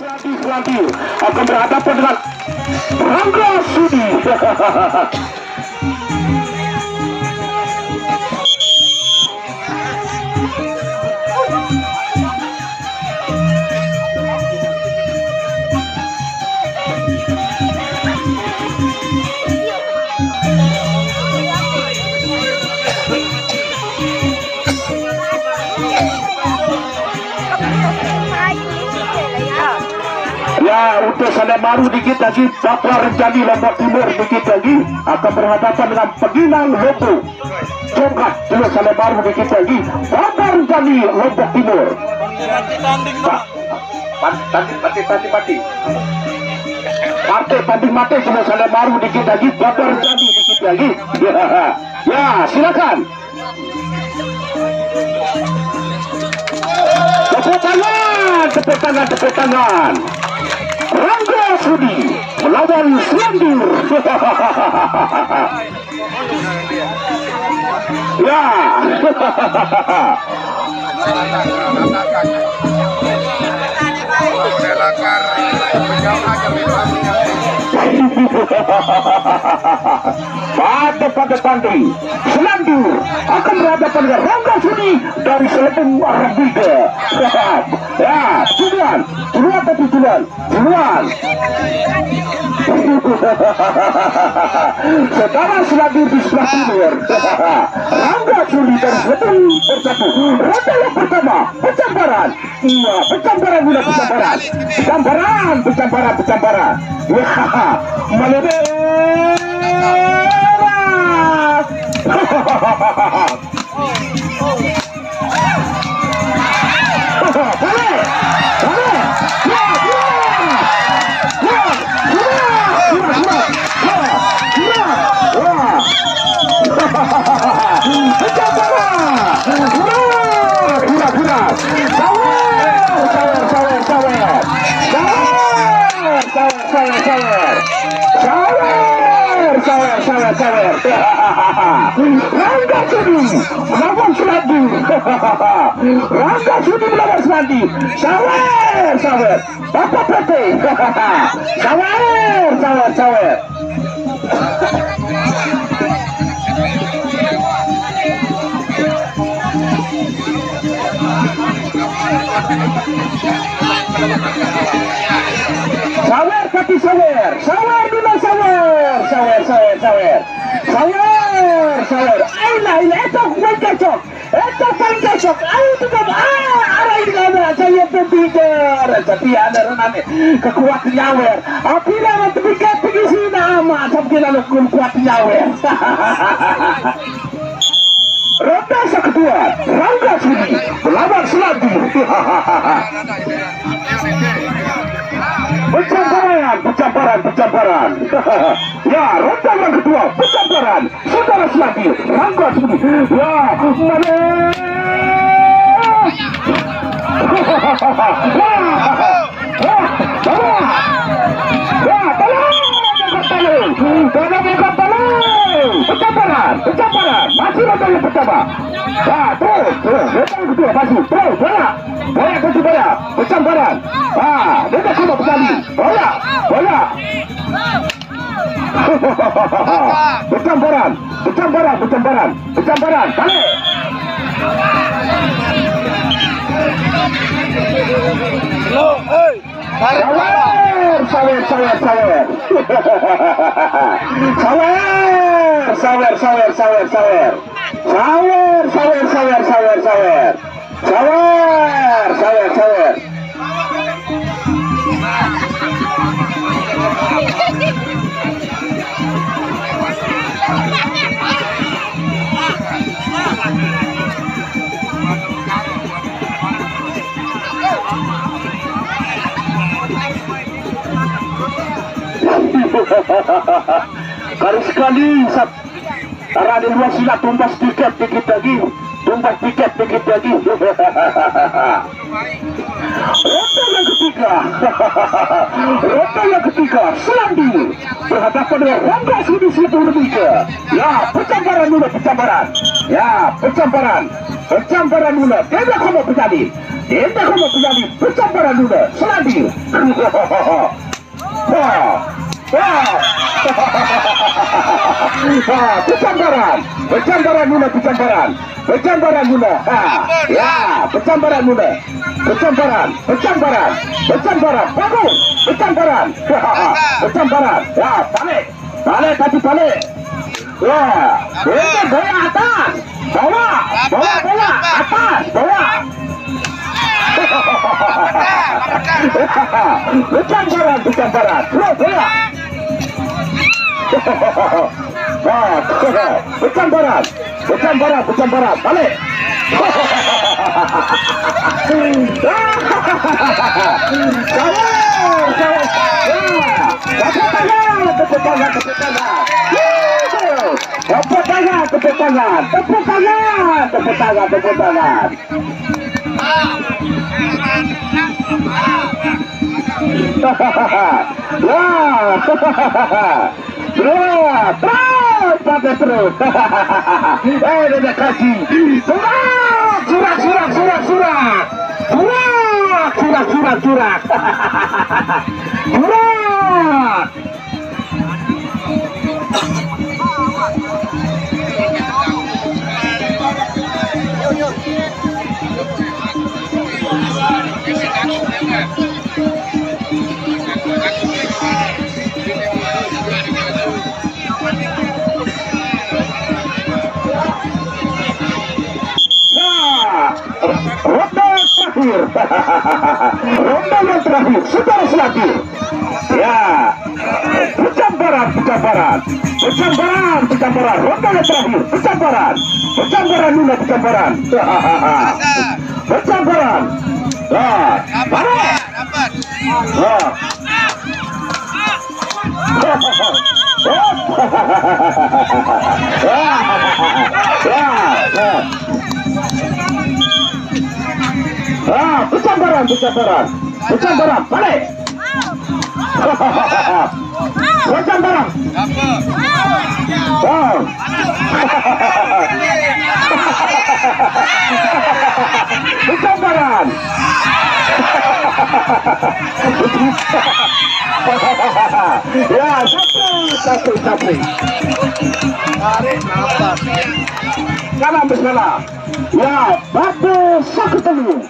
Lagi akan berhadapan dengan Rangga Sudi. Ya, untuk sana baru dikit lagi, Bapak Renjani Lombok Timur dikit lagi akan berhadapan dengan Peginang Lombok Congkat. Juga sana baru dikit lagi, Bapak Renjani Lombok Timur. Partai tanding mati juga sana baru dikit lagi, Bapak Renjani dikit lagi. Ya, silakan. Tepuk tangan. Rangga Sudi melawan Selandur. Ya. Pada tanding Selandur akan berhadapan dengan Rangga Sudi dari Selebung Arabiga. Ya, duluan tapi duluan. Sekarang Selandur di sebelah timur. Rangga Sudi dari Selebung bersatu. Ronde yang pertama, pencambaran. Iya, pencambaran. Ya, melebih. Sawer. Rangga Sudi melawan Selandur. Rangga Sudi melawan Selandur. Sawer. Bapak PT. Sawer. Sawer. Ayolah, itu paling cocok. Ayo juga, arah ini ada. Saya berpikir, tapi ada renane kekuat nyawer. Apabila nanti pikir sini nama, tapi lalu kuat nyawer. Ronde kedua, Rangga Sudi melawan Selandur. Pencambaran. Ya, ronde yang kedua, pencambaran. Saudara Selandur, Rangga Sudi. Ya, mana? Pencambaran. Masih ronde yang pertama. Terus. Ronde yang kedua, masih. Terus, bola. Pencambaran. Ronde kedua sekali. Bola. Pencambaran. Balik. Sawer. Kali sekali Raden Wasila tumbas tiket dikit lagi. Ronde yang ketiga Selandur berhadapan dengan Rangga Sudi Sidoarjo. Ya, pencambaran. Pencambaran mula. Tidak kamu terjadi. Ini kalau terjadi percampuran dulu, selanjutnya. Percampuran guna, percampuran guna. Ya, percampuran guna, percampuran, bagus, percampuran. Ya, balik tapi balik. Ya, ini bola atas, bola atas, bola. Percampuran, bola. Percampuran, balik. Tepuk tangan. Terus. Udah kasih. Surat. Ronde yang terakhir sudah selesai. Ya, percampuran. Ronde yang terakhir percampuran dulu percampuran. Percampuran, balik. Percampuran. Percampuran. Ya, satu. Tarik nafas. Kanan bersalah. Ya, bagus satu.